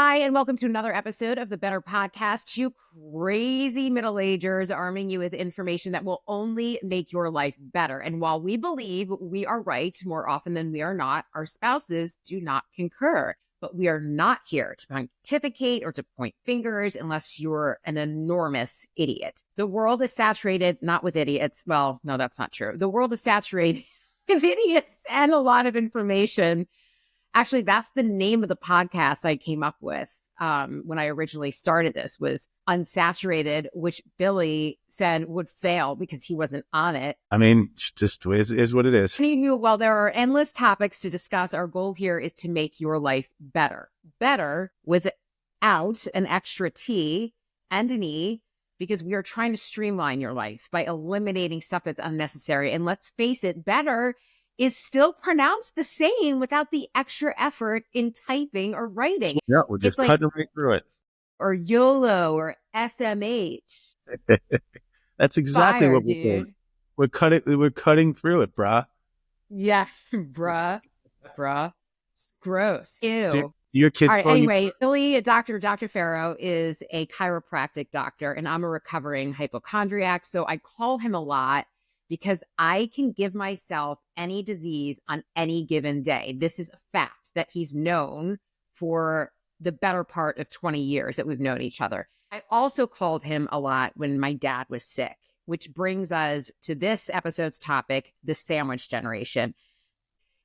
Hi, and welcome to another episode of the Betr podcast. Two crazy middle-agers arming you with information that will only make your life better. And while we believe we are right more often than we are not, our spouses do not concur. But we are not here to pontificate or to point fingers unless you're an enormous idiot. The world is saturated, not with idiots. Well, no, that's not true. The world is saturated with idiots and a lot of information. Actually, that's the name of the podcast I came up with when I originally started this, was Unsaturated, which Billy said would fail because he wasn't on it. I mean, just is what it is. Anywho, while there are endless topics to discuss, our goal here is to make your life better. Better without an extra T and an E, because we are trying to streamline your life by eliminating stuff that's unnecessary. And let's face it, better is still pronounced the same without the extra effort in typing or writing. Yeah, we're just cutting right through it. Or YOLO or SMH. That's exactly Fire, what we're doing. We're cutting through it, brah. Yeah, bruh. It's gross. Ew. Your kids. All right, anyway, Billy, Dr. Farrow is a chiropractic doctor, and I'm a recovering hypochondriac, so I call him a lot because I can give myself any disease on any given day. This is a fact that he's known for the better part of 20 years that we've known each other. I also called him a lot when my dad was sick, which brings us to this episode's topic, the sandwich generation.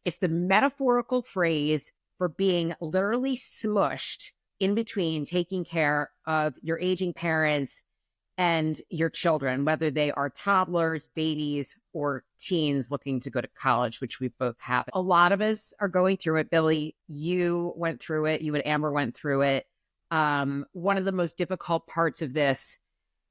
It's the metaphorical phrase for being literally smushed in between taking care of your aging parents and your children, whether they are toddlers, babies, or teens looking to go to college, which we both have. A lot of us are going through it. Billy, you went through it. You and Amber went through it. One of the most difficult parts of this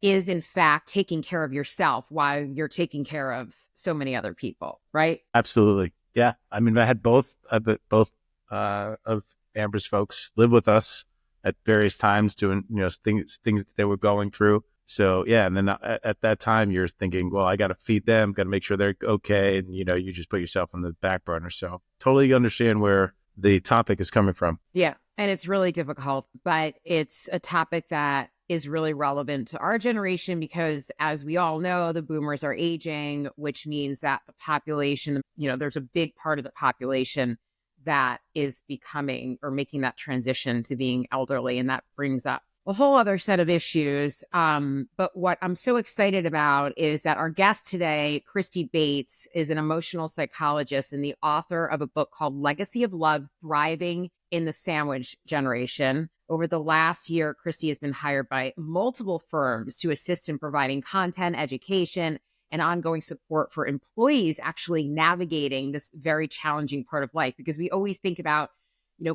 is, in fact, taking care of yourself while you're taking care of so many other people, right? Absolutely. Yeah. I mean, I had both of Amber's folks live with us at various times doing, things that they were going through. So, yeah. And then at that time, you're thinking, well, I got to feed them, got to make sure they're okay. And, you just put yourself on the back burner. So totally understand where the topic is coming from. Yeah. And it's really difficult, but it's a topic that is really relevant to our generation because, as we all know, the boomers are aging, which means that the population, there's a big part of the population that is becoming or making that transition to being elderly. And that brings up a whole other set of issues. But what I'm so excited about is that our guest today, Christy Yates, is an emotional psychologist and the author of a book called Legacy of Love, Thriving in the Sandwich Generation. Over the last year, Christy has been hired by multiple firms to assist in providing content, education, and ongoing support for employees actually navigating this very challenging part of life. Because we always think about,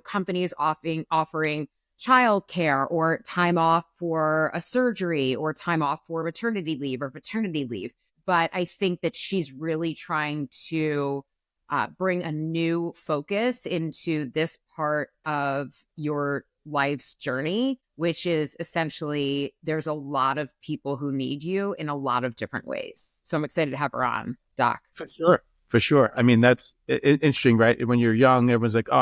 companies offering childcare or time off for a surgery or time off for maternity leave or paternity leave. But I think that she's really trying to bring a new focus into this part of your life's journey, which is essentially there's a lot of people who need you in a lot of different ways. So I'm excited to have her on, Doc. For sure. I mean, that's interesting, right? When you're young, everyone's like, I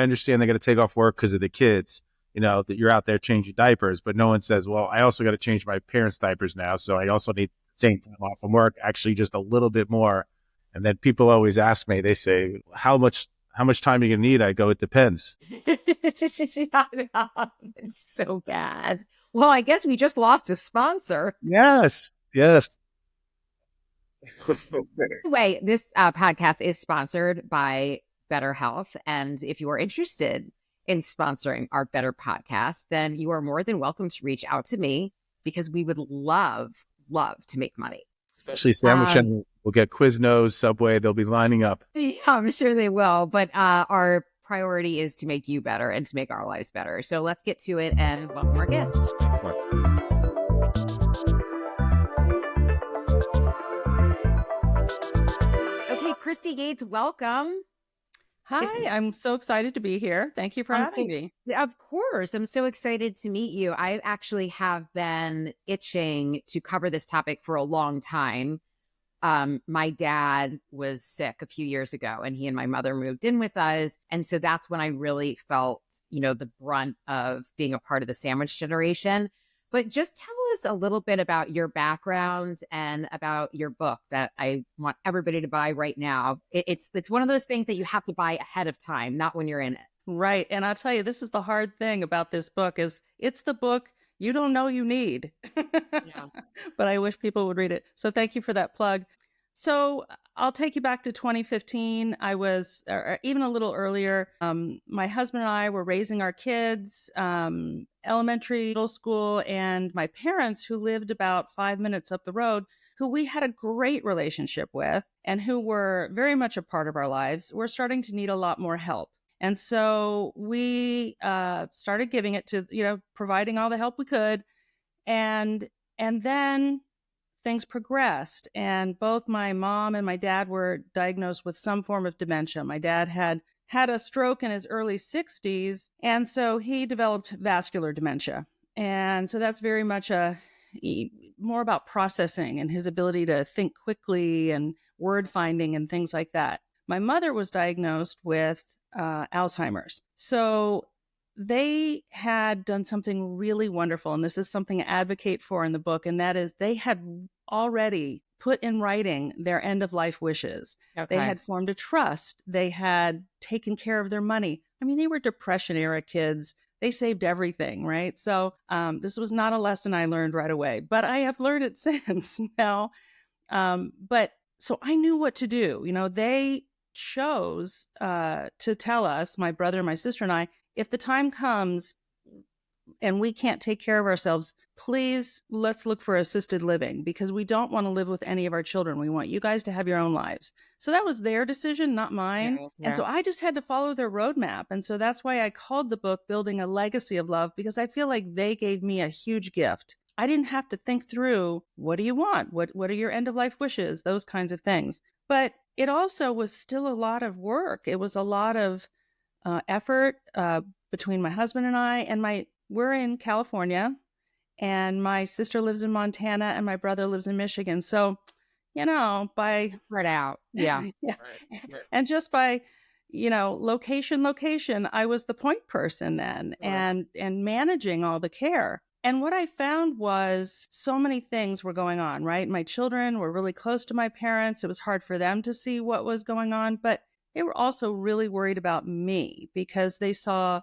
understand they got to take off work because of the kids, that you're out there changing diapers, but no one says, well, I also got to change my parents' diapers now. So I also need the same time off from work, actually just a little bit more. And then people always ask me, they say, how much time are you going to need? I go, it depends. It's so bad. Well, I guess we just lost a sponsor. Yes. Anyway, this podcast is sponsored by Betr Health. And if you are interested in sponsoring our Betr podcast, then you are more than welcome to reach out to me because we would love to make money. Especially sandwich will get Quiznos, Subway, they'll be lining up. Yeah, I'm sure they will. But our priority is to make you better and to make our lives better. So let's get to it and welcome our guest. Excellent. Okay, Christy Yates, welcome. Hi, I'm so excited to be here. Thank you for having me. Of course. I'm so excited to meet you. I actually have been itching to cover this topic for a long time. My dad was sick a few years ago and he and my mother moved in with us. And so that's when I really felt, the brunt of being a part of the sandwich generation. But just tell us a little bit about your background and about your book that I want everybody to buy right now. It's one of those things that you have to buy ahead of time, not when you're in it. Right. And I'll tell you, this is the hard thing about this book is it's the book you don't know you need. Yeah. But I wish people would read it. So thank you for that plug. So I'll take you back to 2015. I was, or even a little earlier, my husband and I were raising our kids, elementary, middle school, and my parents, who lived about 5 minutes up the road, who we had a great relationship with and who were very much a part of our lives, were starting to need a lot more help. And so we started giving it to, providing all the help we could. And then things progressed, and both my mom and my dad were diagnosed with some form of dementia. My dad had a stroke in his early 60s, and so he developed vascular dementia. And so that's very much more about processing and his ability to think quickly and word finding and things like that. My mother was diagnosed with Alzheimer's. So they had done something really wonderful, and this is something I advocate for in the book, and that is they had already put in writing their end-of-life wishes. Okay. They had formed a trust. They had taken care of their money. I mean, they were Depression-era kids. They saved everything, right? So this was not a lesson I learned right away, but I have learned it since now. But so I knew what to do. They chose to tell us, my brother, my sister, and I, if the time comes and we can't take care of ourselves, please, let's look for assisted living, because we don't want to live with any of our children. We want you guys to have your own lives. So that was their decision, not mine. Yeah. And so I just had to follow their roadmap. And so that's why I called the book Building a Legacy of Love, because I feel like they gave me a huge gift. I didn't have to think through, what do you want? What are your end of life wishes? Those kinds of things. But it also was still a lot of work. It was a lot of effort between my husband and I, and we're in California, and my sister lives in Montana, and my brother lives in Michigan. So, by spread out. Yeah. yeah. Right. And just by, location, I was the point person then, and managing all the care. And what I found was so many things were going on, right? My children were really close to my parents. It was hard for them to see what was going on, but they were also really worried about me because they saw,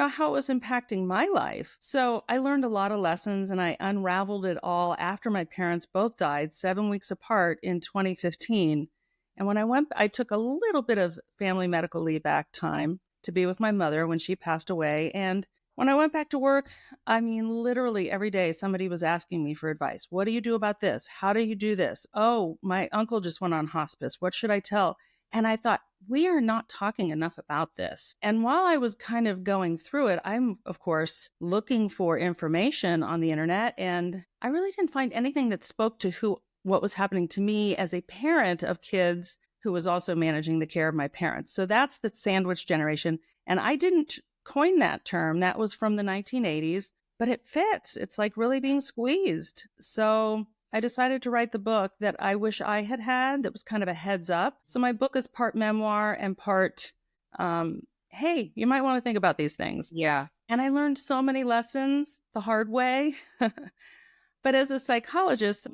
how it was impacting my life. So I learned a lot of lessons, and I unraveled it all after my parents both died 7 weeks apart in 2015. And when I took a little bit of family medical leave back time to be with my mother when she passed away. And when I went back to work, I mean, literally every day somebody was asking me for advice. What do you do about this? How do you do this? Oh, my uncle just went on hospice. What should I tell? And I thought, we are not talking enough about this. And while I was kind of going through it, I'm, of course, looking for information on the internet. And I really didn't find anything that spoke to what was happening to me as a parent of kids who was also managing the care of my parents. So that's the sandwich generation. And I didn't coin that term. That was from the 1980s, but it fits. It's like really being squeezed. So I decided to write the book that I wish I had that was kind of a heads up. So my book is part memoir and part, hey, you might want to think about these things. Yeah. And I learned so many lessons the hard way. But as a psychologist,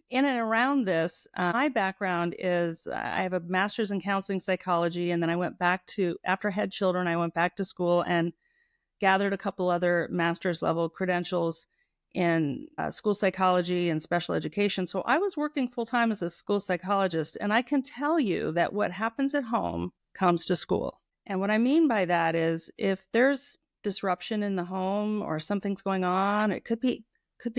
in and around this, my background is I have a master's in counseling psychology. And then I went back after I had children, I went back to school and gathered a couple other master's level credentials in school psychology and special education. So I was working full time as a school psychologist. And I can tell you that what happens at home comes to school. And what I mean by that is if there's disruption in the home or something's going on, it could be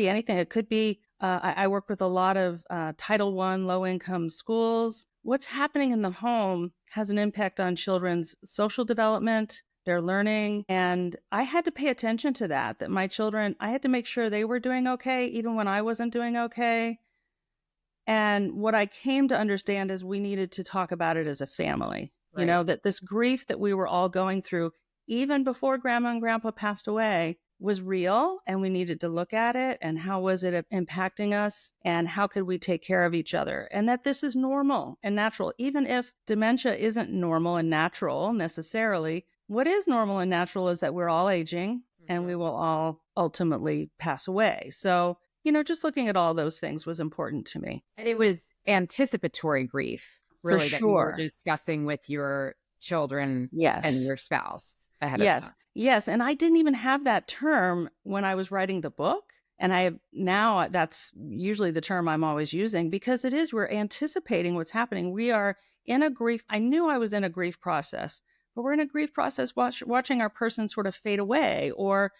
anything. It could be, I work with a lot of Title I low-income schools. What's happening in the home has an impact on children's social development, their learning. And I had to pay attention to that my children, I had to make sure they were doing okay, even when I wasn't doing okay. And what I came to understand is we needed to talk about it as a family, Right. That this grief that we were all going through, even before Grandma and Grandpa passed away, was real, and we needed to look at it and how was it impacting us and how could we take care of each other, and that this is normal and natural. Even if dementia isn't normal and natural necessarily, what is normal and natural is that we're all aging and we will all ultimately pass away. So, just looking at all those things was important to me. And it was anticipatory grief, For really, that you were sure. discussing with your children and Yes. your spouse ahead of Yes. time. Yes. And I didn't even have that term when I was writing the book. And now that's usually the term I'm always using, because we're anticipating what's happening. We are in a grief. I knew I was in a grief process, but we're in a grief process watching our person sort of fade away, or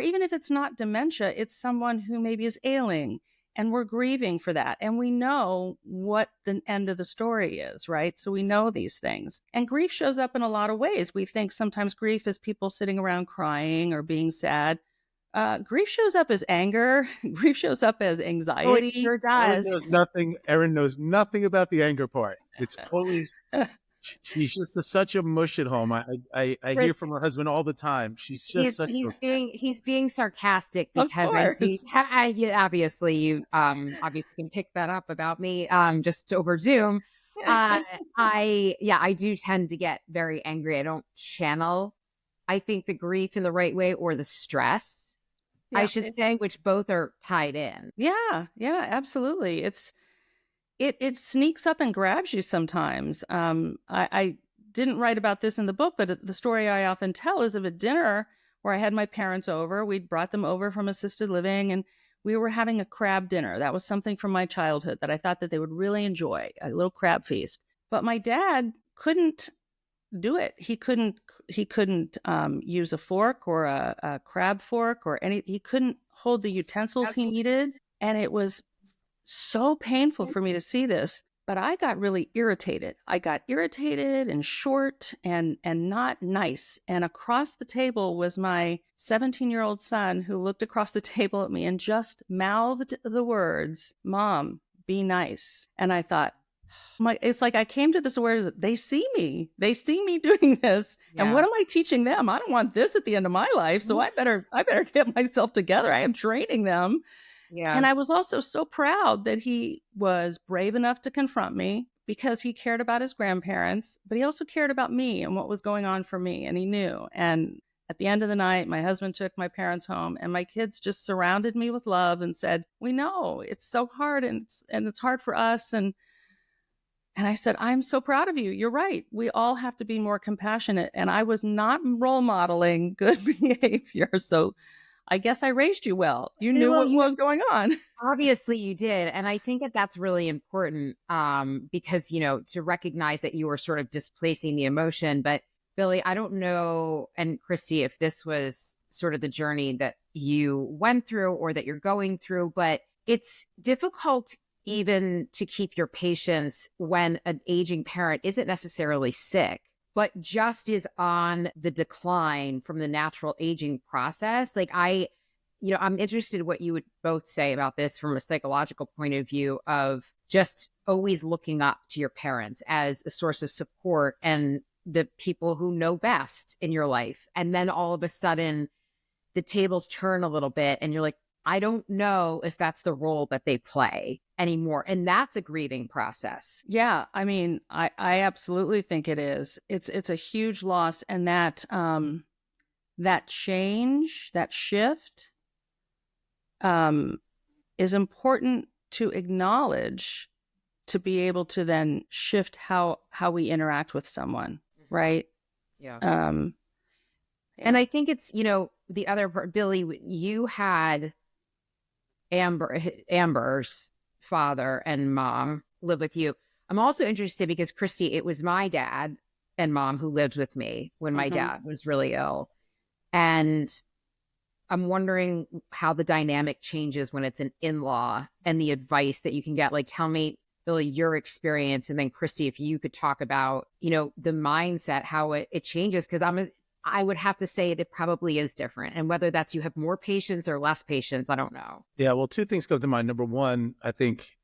even if it's not dementia, it's someone who maybe is ailing and we're grieving for that. And we know what the end of the story is, right? So we know these things. And grief shows up in a lot of ways. We think sometimes grief is people sitting around crying or being sad. Grief shows up as anger. Grief shows up as anxiety. Oh, it sure does. Erin knows nothing about the anger part. It's always, she's just such a mush at home. I hear from her husband all the time. She's just he's being sarcastic, Of because course. obviously you obviously can pick that up about me just over Zoom. I do tend to get very angry. I don't channel, I think, the grief in the right way, or the stress, I should say, which both are tied in. Yeah, absolutely. It sneaks up and grabs you sometimes. I didn't write about this in the book, but the story I often tell is of a dinner where I had my parents over. We'd brought them over from assisted living, and we were having a crab dinner. That was something from my childhood that I thought that they would really enjoy, a little crab feast. But my dad couldn't do it. He couldn't use a fork or a crab fork or he couldn't hold the utensils he needed. And it was so painful for me to see this, but I got really irritated. I got irritated and short and not nice. And across the table was my 17-year-old son, who looked across the table at me and just mouthed the words, "Mom, be nice." And I thought, it's like I came to this awareness that they see me doing this. Yeah. And what am I teaching them? I don't want this at the end of my life. So I better get myself together. I am training them. Yeah. And I was also so proud that he was brave enough to confront me, because he cared about his grandparents, but he also cared about me and what was going on for me. And he knew. And at the end of the night, my husband took my parents home, and my kids just surrounded me with love and said, "We know it's so hard, and it's hard for us." And I said, "I'm so proud of you. You're right. We all have to be more compassionate." And I was not role modeling good behavior. So I guess I raised you well. You knew what was going on. Obviously you did. And I think that that's really important, because, to recognize that you were sort of displacing the emotion. But Billy, I don't know, and Christy, if this was sort of the journey that you went through or that you're going through, but it's difficult even to keep your patience when an aging parent isn't necessarily sick, but just is on the decline from the natural aging process. Like I'm interested in what you would both say about this from a psychological point of view, of just always looking up to your parents as a source of support and the people who know best in your life. And then all of a sudden the tables turn a little bit and you're like, I don't know if that's the role that they play anymore. And that's a grieving process. Yeah. I mean, I absolutely think it is. It's a huge loss. And that change, that shift, is important to acknowledge, to be able to then shift how we interact with someone. Right. Yeah. And I think it's, the other part, Billy, you had Amber's father and mom live with you. I'm also interested because, Christy, it was my dad and mom who lived with me when my dad was really ill. And I'm wondering how the dynamic changes when it's an in-law and the advice that you can get. Like, tell me, Billy, your experience. And then Christy, if you could talk about, the mindset, how it changes. Because I would have to say it probably is different. And whether that's you have more patience or less patience, I don't know. Yeah, well, two things come to mind. Number one, I think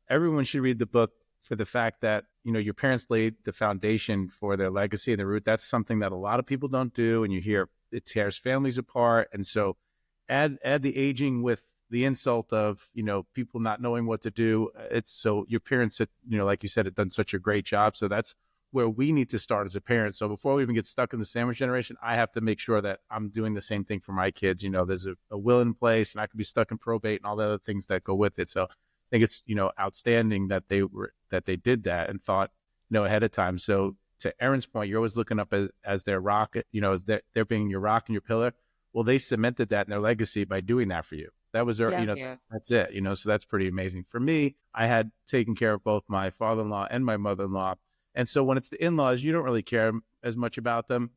everyone should read the book for the fact that, your parents laid the foundation for their legacy and the root. That's something that a lot of people don't do. And you hear it tears families apart. And so add the aging with the insult of, people not knowing what to do. It's so your parents, like you said, have done such a great job. So that's where we need to start as a parent. So before we even get stuck in the sandwich generation, I have to make sure that I'm doing the same thing for my kids. There's a will in place, and I could be stuck in probate and all the other things that go with it. So I think it's, outstanding that they did that and thought, ahead of time. So to Erin's point, you're always looking up as their rock, as they're being your rock and your pillar. Well, they cemented that in their legacy by doing that for you. That was their, that's it, so that's pretty amazing. For me, I had taken care of both my father-in-law and my mother-in-law. And so when it's the in-laws, you don't really care as much about them.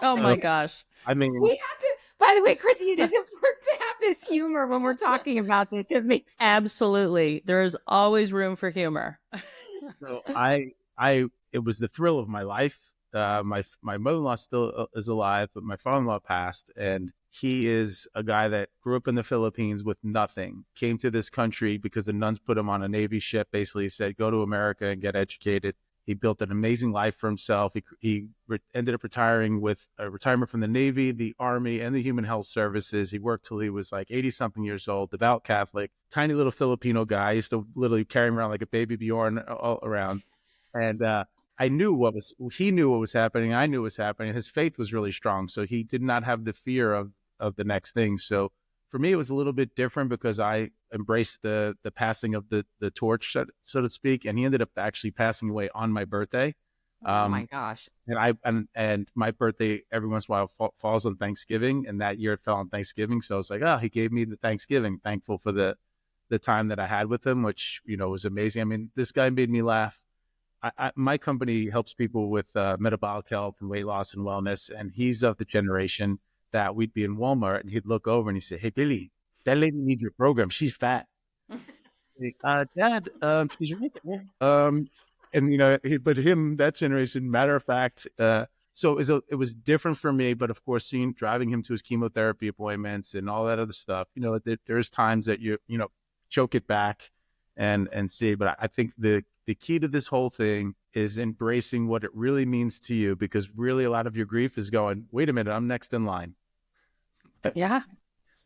Oh my gosh. I mean, we have to, by the way, Chrissy, it is important to have this humor when we're talking about this. It makes Absolutely. There's always room for humor. So it was the thrill of my life. My mother-in-law still is alive, but my father-in-law passed, and he is a guy that grew up in the Philippines with nothing, came to this country because the nuns put him on a Navy ship, basically said, go to America and get educated. He built an amazing life for himself. He ended up retiring with a retirement from the Navy, the Army, and the Human Health Services. He worked till he was like 80-something years old, devout Catholic, tiny little Filipino guy. I used to literally carry him around like a baby Bjorn all around. And he knew what was happening. I knew what was happening. His faith was really strong. So he did not have the fear of the next thing. So for me, it was a little bit different because I embraced the passing of the torch, so to speak. And he ended up actually passing away on my birthday. Oh my gosh. And my birthday every once in a while falls on Thanksgiving. And that year it fell on Thanksgiving. So I was like, he gave me the Thanksgiving, thankful for the time that I had with him, which, was amazing. I mean, this guy made me laugh. My company helps people with metabolic health and weight loss and wellness. And he's of the generation that we'd be in Walmart and he'd look over and he'd say, hey, Billy, that lady needs your program. She's fat. Dad, she's right. And, but him, that generation, matter of fact, so it was different for me, but of course, driving him to his chemotherapy appointments and all that other stuff, there's times that you choke it back and see, but I think the key to this whole thing is embracing what it really means to you, because really a lot of your grief is going, wait a minute, I'm next in line. Yeah.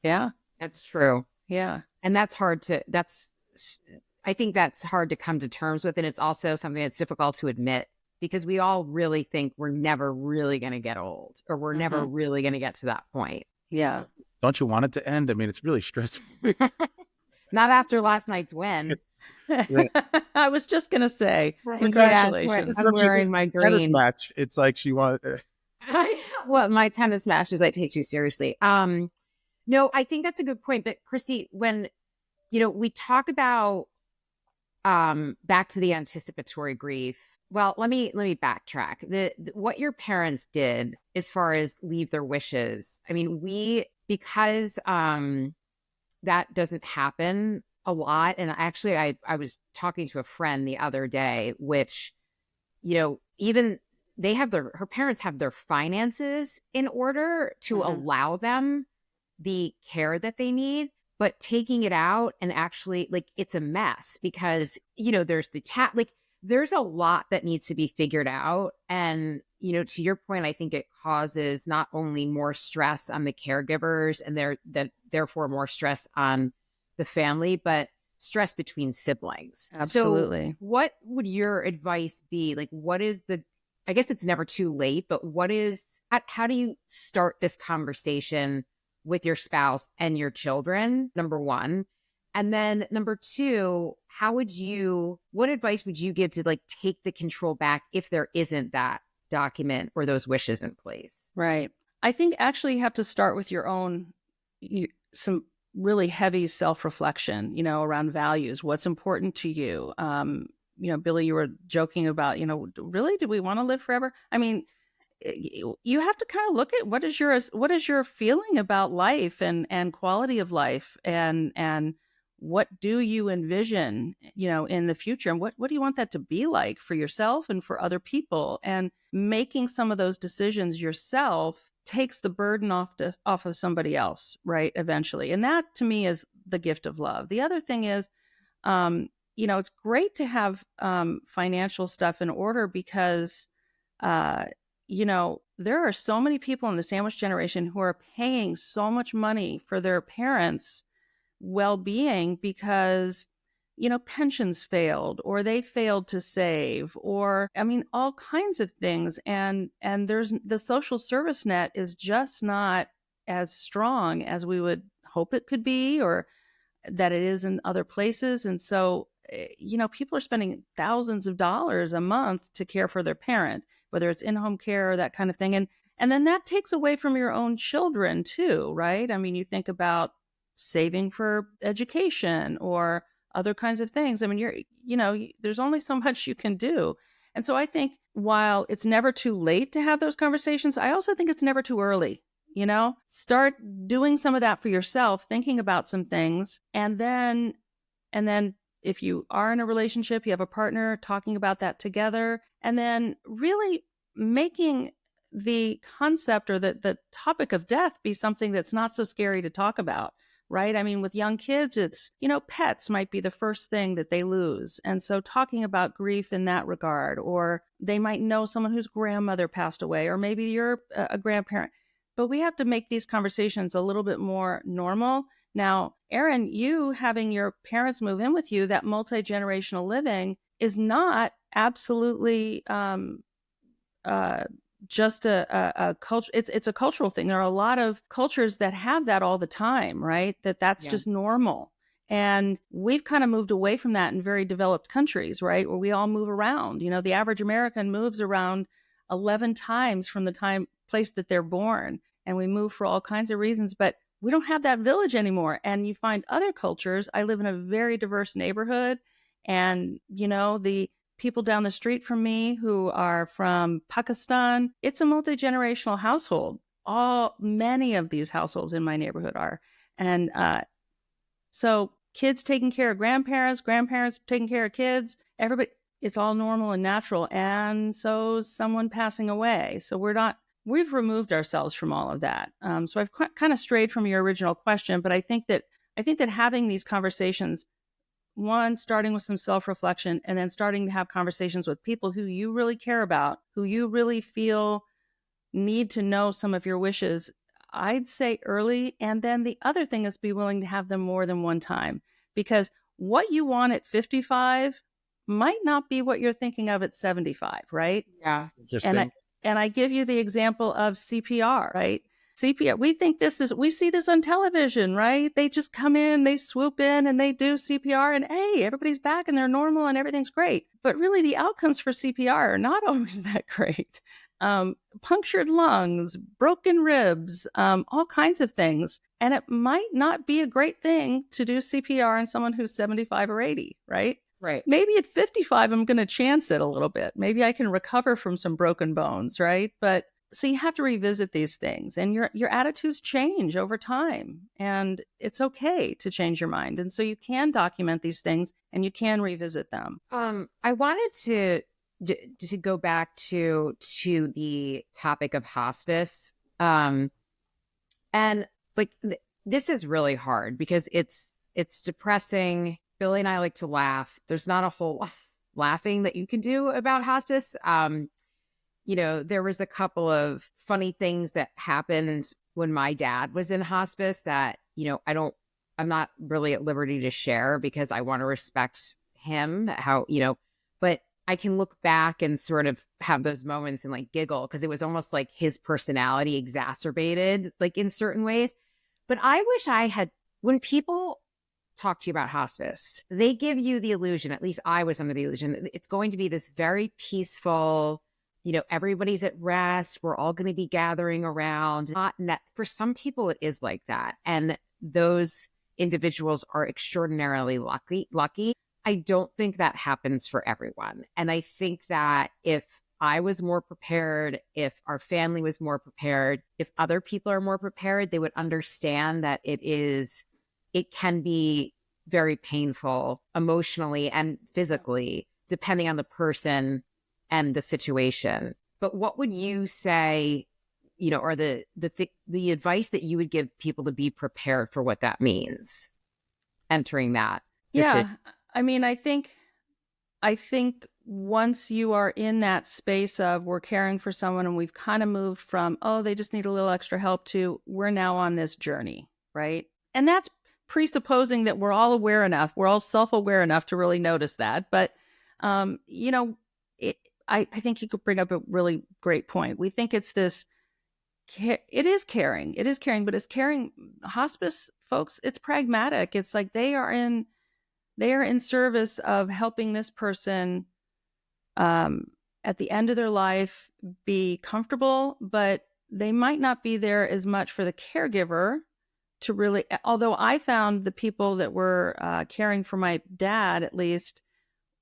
Yeah. That's true. Yeah. And I think that's hard to come to terms with. And it's also something that's difficult to admit, because we all really think we're never really going to get old, or we're never really going to get to that point. Yeah. Don't you want it to end? I mean, it's really stressful. Not after last night's win. I was just going to say, congratulations. I'm wearing my green tennis match. It's like she wanted. Well, my tennis matches, I take too seriously. No, I think that's a good point. But Christy, when, we talk about back to the anticipatory grief. Well, let me backtrack. What your parents did as far as leave their wishes. I mean, because that doesn't happen a lot. And actually, I was talking to a friend the other day, which, even her parents have their finances in order to allow them the care that they need, but taking it out and actually, like, it's a mess because, there's there's a lot that needs to be figured out. And, to your point, I think it causes not only more stress on the caregivers and therefore more stress on the family, but stress between siblings. Absolutely. So what would your advice be? Like, I guess it's never too late, but how do you start this conversation with your spouse and your children, number one? And then number two, what advice would you give to take the control back if there isn't that document or those wishes in place? Right. I think actually you have to start with your own, some really heavy self-reflection, around values. What's important to you? Billy, you were joking about, really, do we want to live forever? I mean, you have to kind of look at what is your feeling about life and quality of life, and what do you envision, in the future, and what do you want that to be like for yourself and for other people? And making some of those decisions yourself takes the burden off of somebody else, right? Eventually. And that to me is the gift of love. The other thing is, it's great to have financial stuff in order because, there are so many people in the sandwich generation who are paying so much money for their parents' well-being because pensions failed, or they failed to save, or all kinds of things. And there's the social service net is just not as strong as we would hope it could be, or that it is in other places. And so, people are spending thousands of dollars a month to care for their parent, whether it's in-home care or that kind of thing. And then that takes away from your own children too, right? You think about saving for education or other kinds of things. There's only so much you can do. And so I think while it's never too late to have those conversations, I also think it's never too early. Start doing some of that for yourself, thinking about some things. And then if you are in a relationship, you have a partner, talking about that together, and then really making the concept or the topic of death be something that's not so scary to talk about, right? With young kids, it's, pets might be the first thing that they lose. And so talking about grief in that regard, or they might know someone whose grandmother passed away, or maybe you're a grandparent. But we have to make these conversations a little bit more normal. Now, Erin, you having your parents move in with you, that multi-generational living is not absolutely just a culture. It's a cultural thing. There are a lot of cultures that have that all the time, right? That's just normal. And we've kind of moved away from that in very developed countries, right? Where we all move around. The average American moves around 11 times from the place that they're born. And we move for all kinds of reasons, but we don't have that village anymore. And you find other cultures. I live in a very diverse neighborhood, and the people down the street from me who are from Pakistan, it's a multi-generational household. Many of these households in my neighborhood are. And so kids taking care of grandparents, grandparents taking care of kids, everybody, it's all normal and natural. And so someone passing away. So we've removed ourselves from all of that. So I've kind of strayed from your original question, but I think that having these conversations, one, starting with some self-reflection, and then starting to have conversations with people who you really care about, who you really feel need to know some of your wishes, I'd say early. And then the other thing is be willing to have them more than one time, because what you want at 55 might not be what you're thinking of at 75, right? Yeah. Interesting. And I give you the example of CPR, right? CPR, we see this on television, right? They just come in, they swoop in and they do CPR, and hey, everybody's back and they're normal and everything's great. But really the outcomes for CPR are not always that great. Punctured lungs, broken ribs, all kinds of things. And it might not be a great thing to do CPR on someone who's 75 or 80, right? Right. Maybe at 55, I'm going to chance it a little bit. Maybe I can recover from some broken bones, right? But so you have to revisit these things, and your attitudes change over time, and it's okay to change your mind. And so you can document these things and you can revisit them. I wanted to go back to the topic of hospice. And like this is really hard because it's depressing. Billy and I like to laugh. There's not a whole lot of laughing that you can do about hospice. There was a couple of funny things that happened when my dad was in hospice that, I'm not really at liberty to share because I want to respect him, but I can look back and sort of have those moments and like giggle because it was almost like his personality exacerbated like in certain ways. But I wish I had, when people talk to you about hospice, they give you the illusion, at least I was under the illusion, that it's going to be this very peaceful, everybody's at rest, we're all going to be gathering around. For some people it is like that, and those individuals are extraordinarily lucky. I don't think that happens for everyone, and I think that if I was more prepared, if our family was more prepared, if other people are more prepared, they would understand that it can be very painful emotionally and physically, depending on the person and the situation. But what would you say, or the advice that you would give people to be prepared for what that means, entering that decision? Yeah. I think once you are in that space of we're caring for someone and we've kind of moved from, oh, they just need a little extra help to we're now on this journey, right? And that's presupposing that we're all aware enough, we're all self-aware enough to really notice that. But, you know, I think you could bring up a really great point. We think it's this, it is caring, but it's caring. Hospice folks, it's pragmatic. It's like they are in service of helping this person at the end of their life be comfortable, but they might not be there as much for the caregiver to really, although I found the people that were caring for my dad, at least,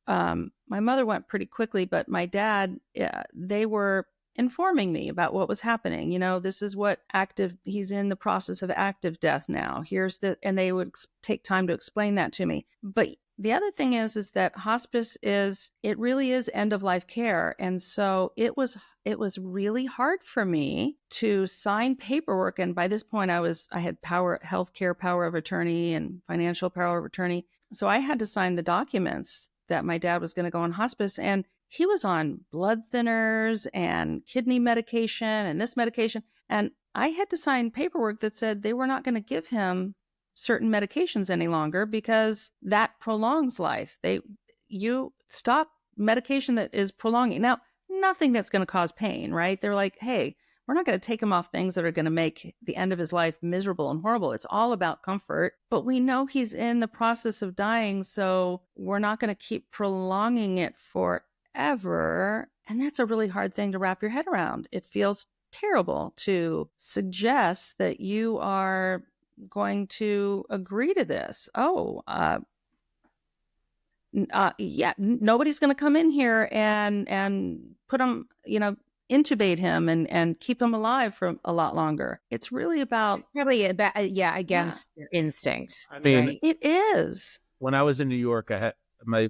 my mother went pretty quickly, but my dad, they were informing me about what was happening. You know, this is what he's in the process of active death now. And they would take time to explain that to me. But the other thing is that hospice it really is end of life care. And so it was really hard for me to sign paperwork. And by this point I had healthcare power of attorney and financial power of attorney. So I had to sign the documents that my dad was going to go on hospice, and he was on blood thinners and kidney medication and this medication. And I had to sign paperwork that said they were not going to give him certain medications any longer because that prolongs life. You stop medication that is prolonging. Now, nothing that's going to cause pain, right? They're like, hey, we're not going to take him off things that are going to make the end of his life miserable and horrible. It's all about comfort. But we know he's in the process of dying, so we're not going to keep prolonging it forever. And that's a really hard thing to wrap your head around. It feels terrible to suggest that you are going to agree to this. Yeah, nobody's going to come in here and put him, intubate him and keep him alive for a lot longer. It's really about... It's probably against your instinct. I mean, right? It is. When I was in New York, I had my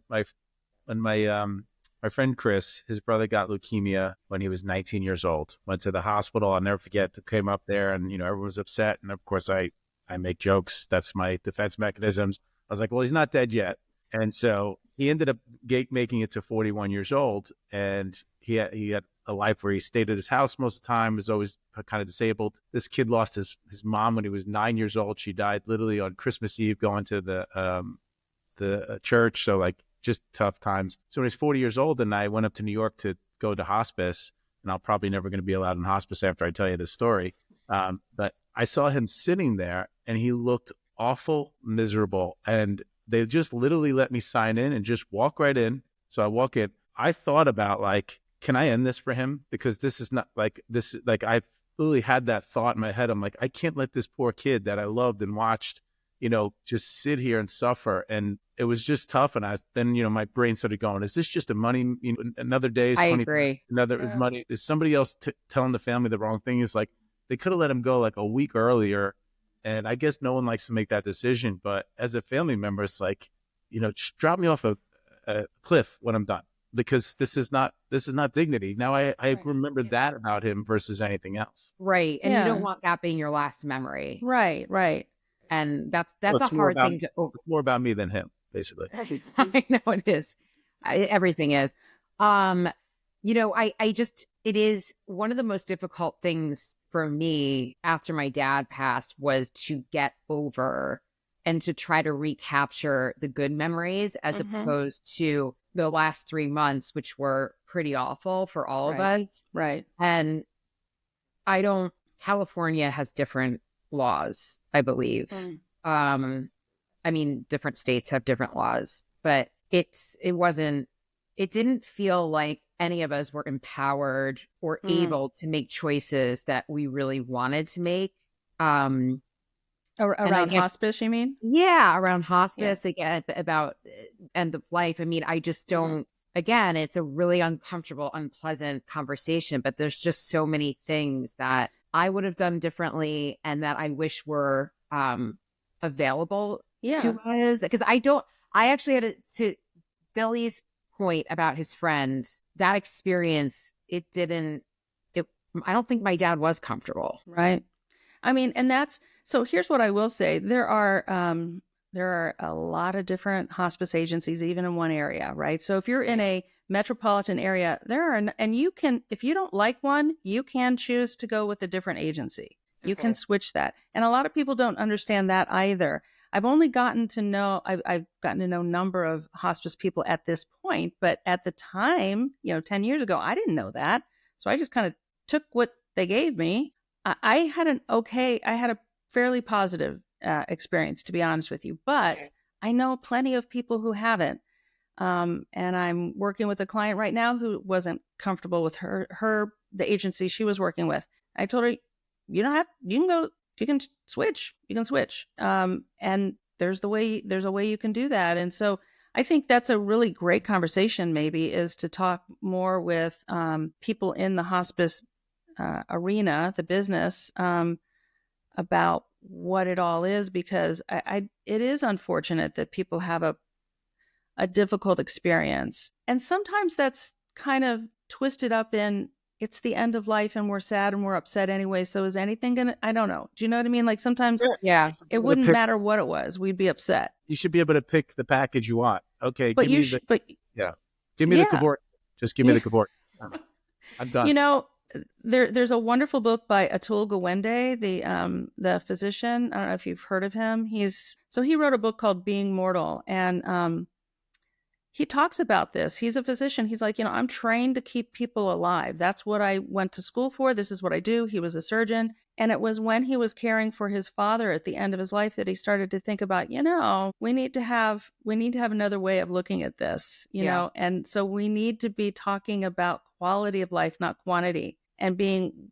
friend Chris, his brother got leukemia when he was 19 years old. Went to the hospital. I'll never forget. Came up there, and everyone was upset. And of course, I make jokes. That's my defense mechanisms. I was like, well, he's not dead yet. And so he ended up making it to 41 years old, and he had a life where he stayed at his house most of the time, was always kind of disabled. This kid lost his mom when he was 9 years old. She died literally on Christmas Eve going to the church. So like just tough times. So when he's 40 years old, and I went up to New York to go to hospice, and I'm probably never going to be allowed in hospice after I tell you this story. But I saw him sitting there, and he looked awful, miserable. And they just literally let me sign in and just walk right in. So I walk in. I thought about like, can I end this for him? Because this is not like this. Like I literally had that thought in my head. I'm like, I can't let this poor kid that I loved and watched, just sit here and suffer. And it was just tough. And then my brain started going, is this just a money, another day is 20, I agree. Another money. Is somebody else telling the family the wrong thing? Is like, they could have let him go like a week earlier. And I guess no one likes to make that decision. But as a family member, it's like, just drop me off a cliff when I'm done, because this is not dignity. Now I remember that about him versus anything else. Right. And you don't want that being your last memory. Right. And that's a hard thing to over. More about me than him, basically. I know it is. Everything is. It is one of the most difficult things for me after my dad passed was to get over and to try to recapture the good memories as opposed to the last 3 months, which were pretty awful for all of us. Right. And California has different laws, I believe. Different states have different laws, but it didn't feel like any of us were empowered or able to make choices that we really wanted to make. Around hospice, you mean? Yeah, around hospice, again, about end of life. I just don't, again, it's a really uncomfortable, unpleasant conversation, but there's just so many things that I would have done differently and that I wish were available to us. Because I actually had to Billy's point about his friend, that experience, I don't think my dad was comfortable. Right. So here's what I will say. There are a lot of different hospice agencies, even in one area, right? So if you're in a metropolitan area, and you can, if you don't like one, you can choose to go with a different agency. You can switch that. And a lot of people don't understand that either. I've only gotten to know, I've gotten to know a number of hospice people at this point, but at the time, 10 years ago, I didn't know that. So I just kind of took what they gave me. I had a fairly positive experience, to be honest with you, but I know plenty of people who haven't. And I'm working with a client right now who wasn't comfortable with the agency she was working with. I told her, you can switch. And there's a way you can do that. And so I think that's a really great conversation, maybe, is to talk more with people in the hospice arena, the business, about what it all is, because it is unfortunate that people have a difficult experience. And sometimes that's kind of twisted up in, it's the end of life and we're sad and we're upset anyway. So is anything I don't know. Do you know what I mean? Like sometimes it wouldn't matter what it was. We'd be upset. You should be able to pick the package you want. Okay. But give me the Cavort. Just give me the Cavort. I'm done. There's a wonderful book by Atul Gawande, the physician. I don't know if you've heard of him. He wrote a book called Being Mortal, and he talks about this. He's a physician. He's like, I'm trained to keep people alive. That's what I went to school for. This is what I do. He was a surgeon. And it was when he was caring for his father at the end of his life that he started to think about, we need to have another way of looking at this, know? And so we need to be talking about quality of life, not quantity, and being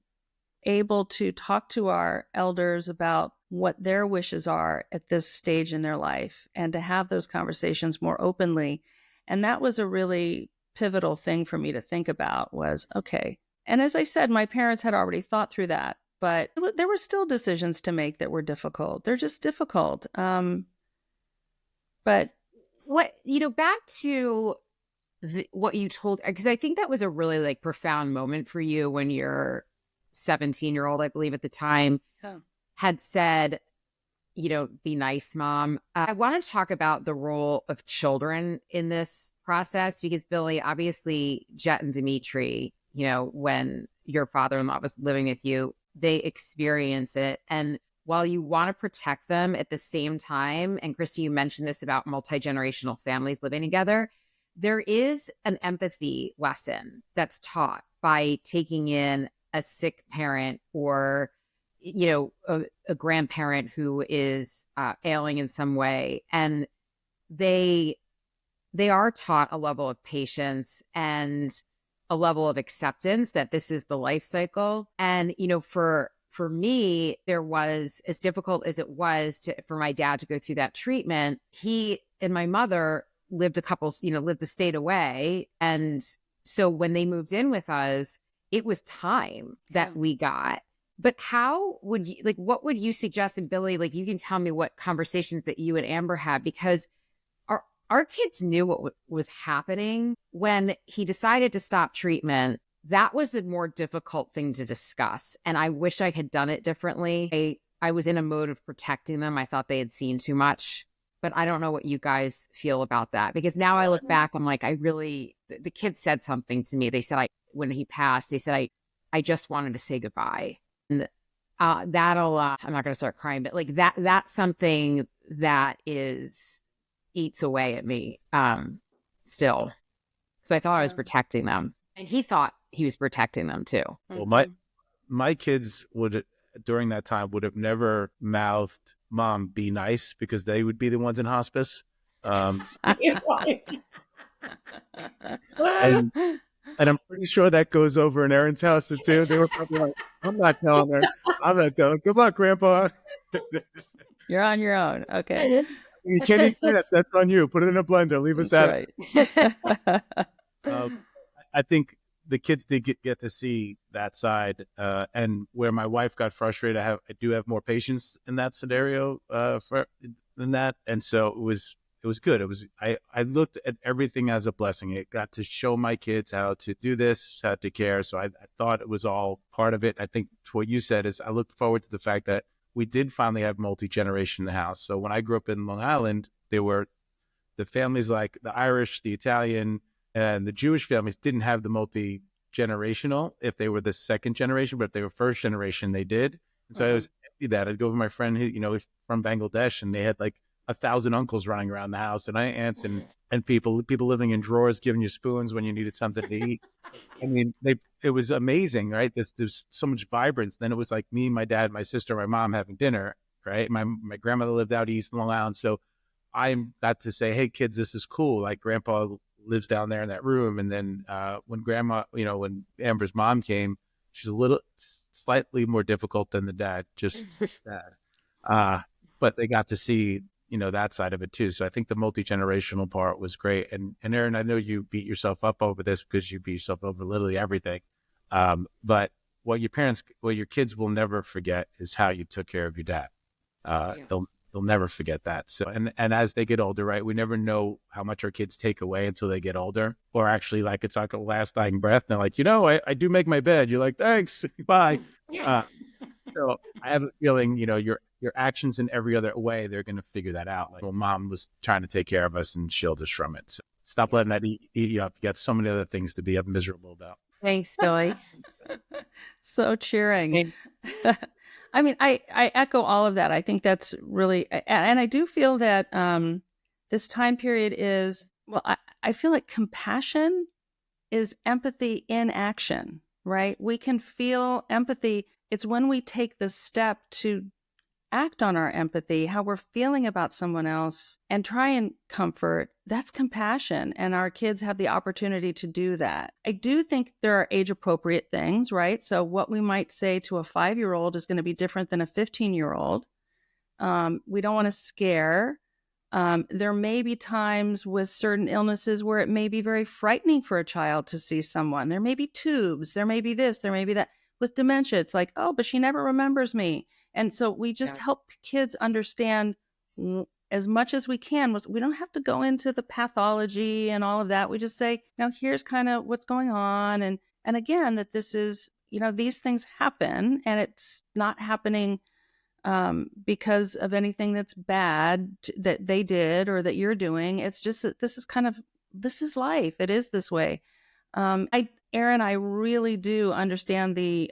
able to talk to our elders about what their wishes are at this stage in their life, and to have those conversations more openly. And that was a really pivotal thing for me to think about, was, okay. And as I said, my parents had already thought through that, but there were still decisions to make that were difficult. They're just difficult. But back to what you told, because I think that was a really profound moment for you when your 17-year-old, I believe at the time, had said, be nice, Mom. I want to talk about the role of children in this process, because Billy, obviously, Jet and Dimitri, when your father-in-law was living with you, they experience it. And while you want to protect them at the same time, and Christy, you mentioned this about multi-generational families living together, there is an empathy lesson that's taught by taking in a sick parent, or a grandparent who is ailing in some way, and they are taught a level of patience and a level of acceptance that this is the life cycle. And for me, there was, as difficult as it was for my dad to go through that treatment, he and my mother lived a state away, and so when they moved in with us, it was time that we got. But how would you, what would you suggest? And Billy, you can tell me what conversations that you and Amber had, because our kids knew what was happening when he decided to stop treatment. That was a more difficult thing to discuss. And I wish I had done it differently. I was in a mode of protecting them. I thought they had seen too much, but I don't know what you guys feel about that, because now I look back, I'm like, the kids said something to me. They said, when he passed, they said, I just wanted to say goodbye. And I'm not going to start crying, but that's something that eats away at me still. So I thought I was protecting them, and he thought he was protecting them too. Well, my kids during that time would have never mouthed, "Mom, be nice," because they would be the ones in hospice. And I'm pretty sure that goes over in Erin's house too. They were probably like, I'm not telling her. Good luck, Grandpa. You're on your own. Okay. You can't eat that. That's on you. Put it in a blender. Leave us out. Right. I think the kids did get to see that side. And where my wife got frustrated, I do have more patience in that scenario than that. And so it was good. I looked at everything as a blessing. It got to show my kids how to do this, how to care. So I thought it was all part of it. I think what you said is, I look forward to the fact that we did finally have multi-generation in the house. So when I grew up in Long Island, there were the families like the Irish, the Italian, and the Jewish families didn't have the multi-generational if they were the second generation, but if they were first generation, they did. And so I was happy that I'd go with my friend who, was from Bangladesh, and they had 1,000 uncles running around the house and aunts and people living in drawers, giving you spoons when you needed something to eat. I mean, it was amazing, right? There's so much vibrance. Then it was like me, my dad, my sister, my mom having dinner, right? My grandmother lived out east in Long Island. So I got to say, hey, kids, this is cool. Like grandpa lives down there in that room. And then when when Amber's mom came, she's a little slightly more difficult than the dad, just dad. But they got to see, that side of it too. So I think the multi-generational part was great. And Erin, I know you beat yourself up over this because you beat yourself over literally everything. But what your kids will never forget is how you took care of your dad. They'll never forget that. So, and as they get older, right, we never know how much our kids take away until they get older, or actually like it's like a last dying breath. And they're like, I do make my bed. You're like, thanks, bye. So I have a feeling, your actions in every other way, they're going to figure that out. Like, well, mom was trying to take care of us and shield us from it. So stop letting that eat you up. You got so many other things to be miserable about. Thanks, Billy. So cheering. I mean, I echo all of that. I think that's really, and I do feel that this time period is, well, I feel like compassion is empathy in action, right? We can feel empathy. It's when we take the step to act on our empathy, how we're feeling about someone else, and try and comfort. That's compassion. And our kids have the opportunity to do that. I do think there are age appropriate things, right? So what we might say to a 5-year-old is going to be different than a 15-year-old. We don't want to scare. There may be times with certain illnesses where it may be very frightening for a child to see someone. There may be tubes. There may be this. There may be that. With dementia, it's like, oh, but she never remembers me. And so we just help kids understand as much as we can. We don't have to go into the pathology and all of that. We just say, here's kind of what's going on. And again, that this is, these things happen, and it's not happening because of anything that's bad that they did or that you're doing. It's just that this is life. It is this way. Erin, I really do understand the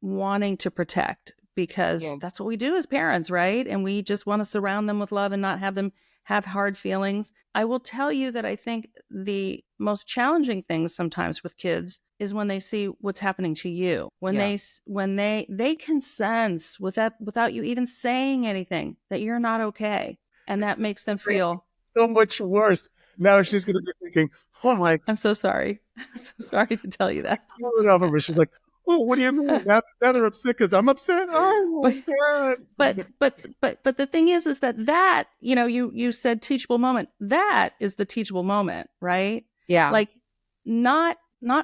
wanting to protect, because that's what we do as parents, right? And we just want to surround them with love and not have them have hard feelings. I will tell you that I think the most challenging things sometimes with kids is when they see what's happening to you, when they can sense without you even saying anything that you're not okay. And that makes them feel so much worse. Now she's going to be thinking, oh my, I'm so sorry. I'm so sorry to tell you that. She's like, oh, what do you mean? Now they're upset because I'm upset. Oh my God. But the thing is that you said teachable moment. That is the teachable moment, right? Yeah. Like not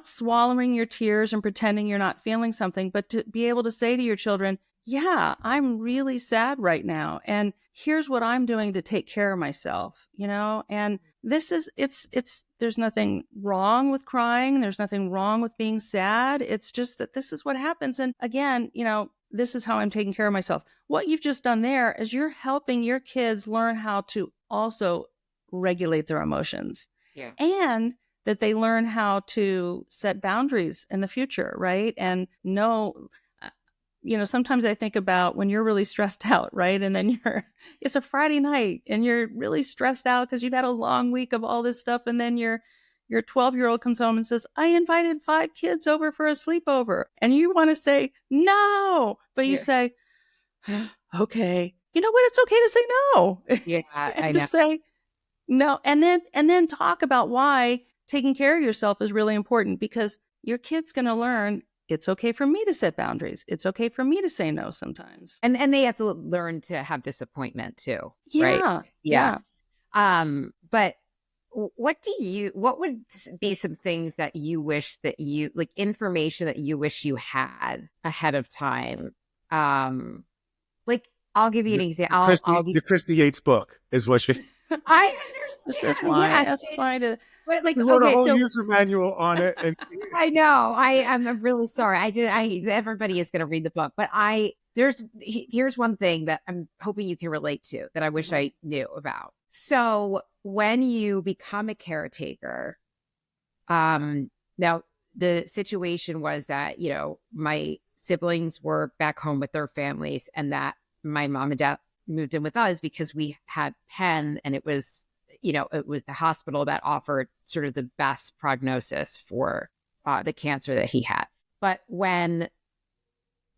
swallowing your tears and pretending you're not feeling something, but to be able to say to your children, yeah, I'm really sad right now, and here's what I'm doing to take care of myself, and this is, there's nothing wrong with crying. There's nothing wrong with being sad. It's just that this is what happens. And again, this is how I'm taking care of myself. What you've just done there is you're helping your kids learn how to also regulate their emotions. Yeah. And that they learn how to set boundaries in the future, right? And know, sometimes I think about when you're really stressed out, right? And then it's a Friday night and you're really stressed out because you've had a long week of all this stuff. And then your 12-year-old comes home and says, I invited 5 kids over for a sleepover. And you want to say, no, but you say, okay, you know what? It's okay to say no. Yeah, and I know. Just say no. And then talk about why taking care of yourself is really important, because your kid's going to learn it's okay for me to set boundaries. It's okay for me to say no sometimes. And they have to learn to have disappointment too. Yeah. Right? Yeah. But what would be some things that you wish that like information that you wish you had ahead of time? Like I'll give you an example. The Christy Yates book is what she. I understand. That's why. That's why to. But like, we wrote a whole so user manual on it. And I know. I'm really sorry. Everybody is going to read the book, but here's one thing that I'm hoping you can relate to that I wish I knew about. So when you become a caretaker, now the situation was that, my siblings were back home with their families, and that my mom and dad moved in with us because we had Penn, and it was the hospital that offered sort of the best prognosis for the cancer that he had. But when,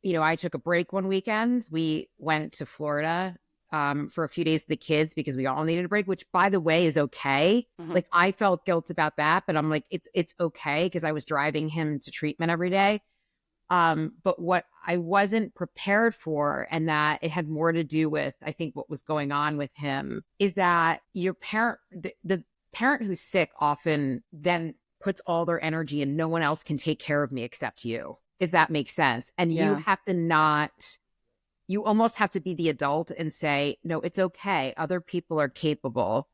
I took a break one weekend, we went to Florida for a few days with the kids because we all needed a break, which, by the way, is okay. Like, I felt guilt about that, but I'm like, it's okay because I was driving him to treatment every day. But what I wasn't prepared for, and that it had more to do with, I think, what was going on with him, is that your parent, the parent who's sick often then puts all their energy and no one else can take care of me except you, if that makes sense. And you have to you almost have to be the adult and say, no, it's okay. Other people are capable.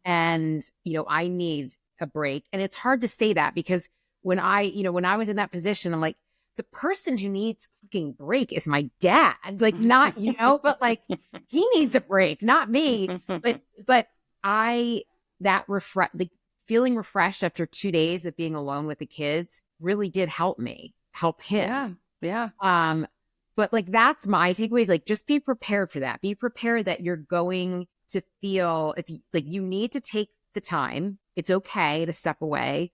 And, I need a break. And it's hard to say that because when I was in that position, I'm like, the person who needs a fucking break is my dad. Like, not, but like, he needs a break, not me. But the feeling refreshed after 2 days of being alone with the kids really did help him. Yeah. But like, that's my takeaways. Like, just be prepared for that. Be prepared that you're going to feel, you need to take the time. It's okay to step away,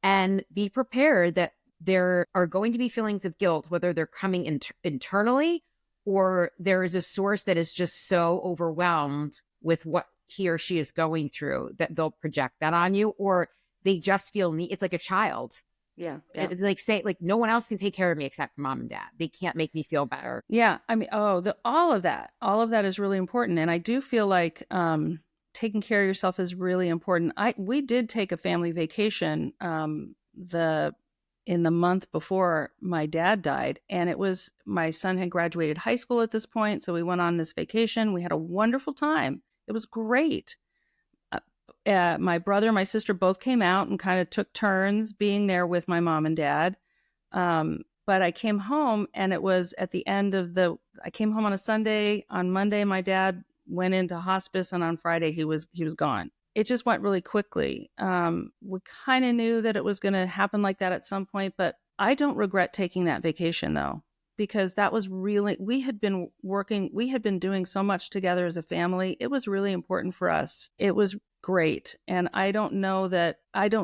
and be prepared that there are going to be feelings of guilt, whether they're coming internally or there is a source that is just so overwhelmed with what he or she is going through that they'll project that on you, or they just feel it's like a child. Yeah. Like, say, like, no one else can take care of me except mom and dad. They can't make me feel better. Yeah. I mean, all of that is really important. And I do feel like taking care of yourself is really important. We did take a family vacation in the month before my dad died. And my son had graduated high school at this point. So we went on this vacation. We had a wonderful time. It was great. My brother and my sister both came out and kind of took turns being there with my mom and dad. But I came home, and it was at the end of I came home on a Sunday. On Monday, my dad went into hospice, and on Friday he was gone. It just went really quickly. We kind of knew that it was going to happen like that at some point, but I don't regret taking that vacation though, because that was really, we had been doing so much together as a family. It was really important for us. It was great. And I don't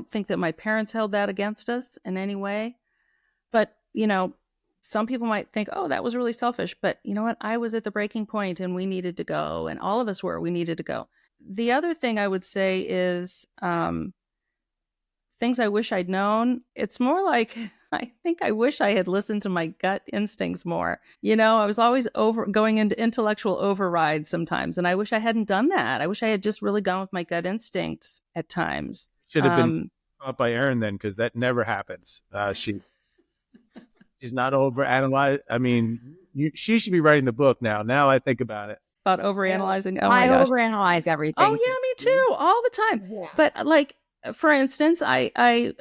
think that my parents held that against us in any way, but some people might think, oh, that was really selfish, but you know what? I was at the breaking point and we needed to go, and all of us we needed to go. The other thing I would say is things I wish I'd known. It's more like, I think I wish I had listened to my gut instincts more. I was always going into intellectual override sometimes, and I wish I hadn't done that. I wish I had just really gone with my gut instincts at times. Should have been taught by Erin then, because that never happens. She's not overanalyzed. I mean, she should be writing the book now. Now I think about it. About overanalyzing. Oh my gosh. I overanalyze everything. Oh yeah, me too, all the time. Yeah. But like, for instance, I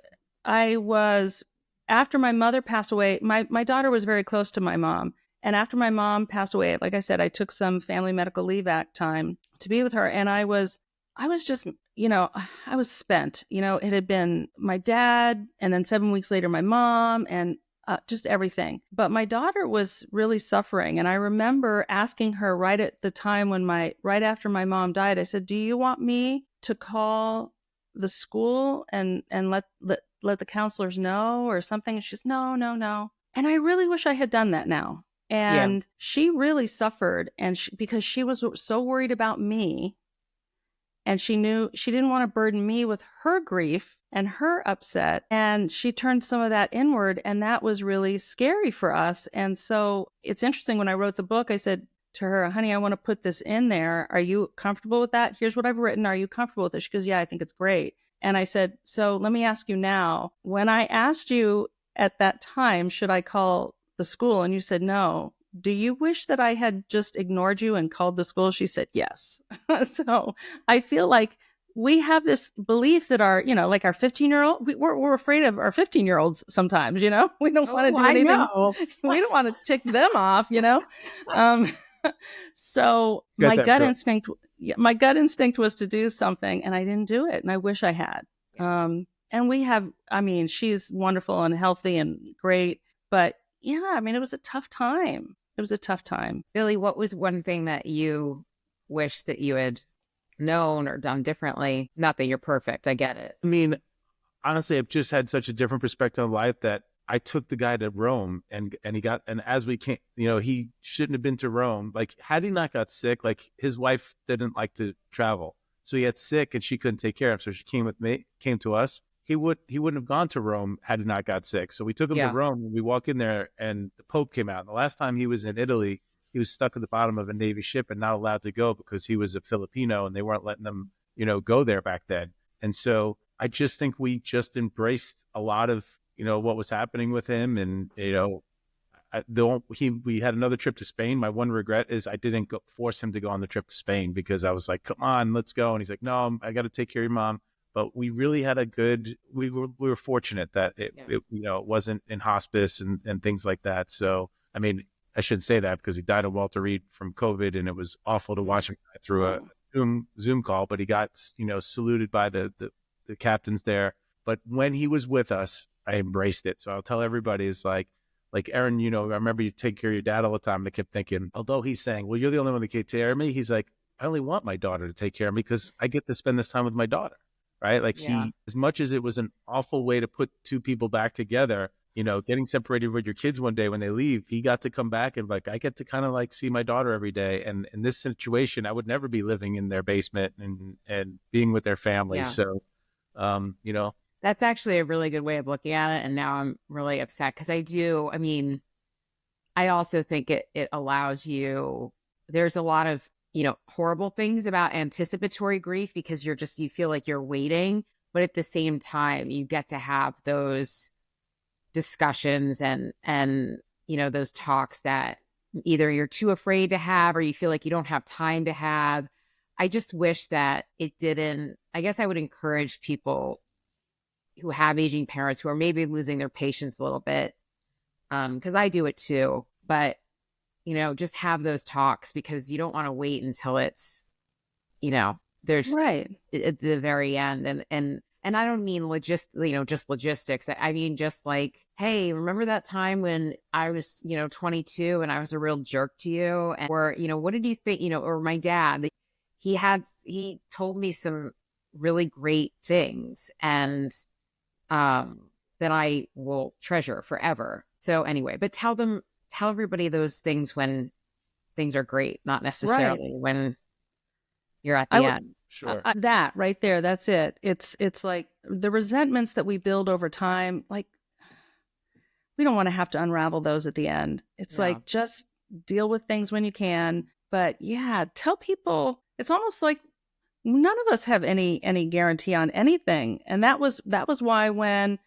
was, after my mother passed away, my daughter was very close to my mom, and after my mom passed away, like I said, I took some Family Medical Leave Act time to be with her, and I was just, I was spent. It had been my dad, and then 7 weeks later, my mom, and just everything. But my daughter was really suffering. And I remember asking her right at the time right after my mom died, I said, do you want me to call the school and let the counselors know or something? And she's no. And I really wish I had done that now. And she really suffered. And because she was so worried about me, and she knew she didn't want to burden me with her grief and her upset. And she turned some of that inward, and that was really scary for us. And so it's interesting, when I wrote the book, I said to her, honey, I want to put this in there. Are you comfortable with that? Here's what I've written. Are you comfortable with it? She goes, yeah, I think it's great. And I said, so let me ask you now, when I asked you at that time, should I call the school? And you said no. Do you wish that I had just ignored you and called the school? She said, yes. So I feel like we have this belief that like our 15-year-old, we're afraid of our 15-year-olds sometimes, we don't want to do anything. We don't want to tick them off, So my gut instinct was to do something, and I didn't do it. And I wish I had. And she's wonderful and healthy and great, but yeah, it was a tough time. It was a tough time. Billy, what was one thing that you wish that you had known or done differently? Not that you're perfect. I get it. I mean, honestly, I've just had such a different perspective on life that I took the guy to Rome and as we came, he shouldn't have been to Rome. Like, had he not got sick, like his wife didn't like to travel. So he got sick and she couldn't take care of him. So she came to us. He wouldn't have gone to Rome had he not got sick. So we took him to Rome and we walk in there and the Pope came out. And the last time he was in Italy, he was stuck at the bottom of a Navy ship and not allowed to go because he was a Filipino and they weren't letting them, go there back then. And so I just think we just embraced a lot of, what was happening with him. And, we had another trip to Spain. My one regret is I didn't force him to go on the trip to Spain because I was like, come on, let's go. And he's like, no, I got to take care of your mom. But we really had we were fortunate that it wasn't in hospice and things like that. So, I mean, I shouldn't say that because he died of Walter Reed from COVID and it was awful to watch him through a Zoom call, but he got, saluted by the captains there. But when he was with us, I embraced it. So I'll tell everybody, it's like Erin, I remember you take care of your dad all the time. And I kept thinking, although he's saying, well, you're the only one that can take care of me. He's like, I only want my daughter to take care of me because I get to spend this time with my daughter. Right. Like he, as much as it was an awful way to put two people back together, getting separated with your kids one day when they leave, he got to come back and like, I get to kind of like see my daughter every day. And in this situation, I would never be living in their basement and being with their family. Yeah. So, That's actually a really good way of looking at it. And now I'm really upset because I also think it allows you, there's a lot of, horrible things about anticipatory grief because you feel like you're waiting, but at the same time, you get to have those discussions and those talks that either you're too afraid to have or you feel like you don't have time to have. I just wish that it didn't. I guess I would encourage people who have aging parents who are maybe losing their patience a little bit, because I do it too, but just have those talks because you don't want to wait until it's, there's right at the very end. And I don't mean just logistics. I mean, just like, hey, remember that time when I was, 22 and I was a real jerk to you? Or, what did you think, or my dad, he told me some really great things and that I will treasure forever. So anyway, but tell everybody those things when things are great, not necessarily when you're at the end. Sure. That right there, that's it. It's like the resentments that we build over time, like we don't want to have to unravel those at the end. It's like, just deal with things when you can. But yeah, tell people, it's almost like none of us have any guarantee on anything. And that was why when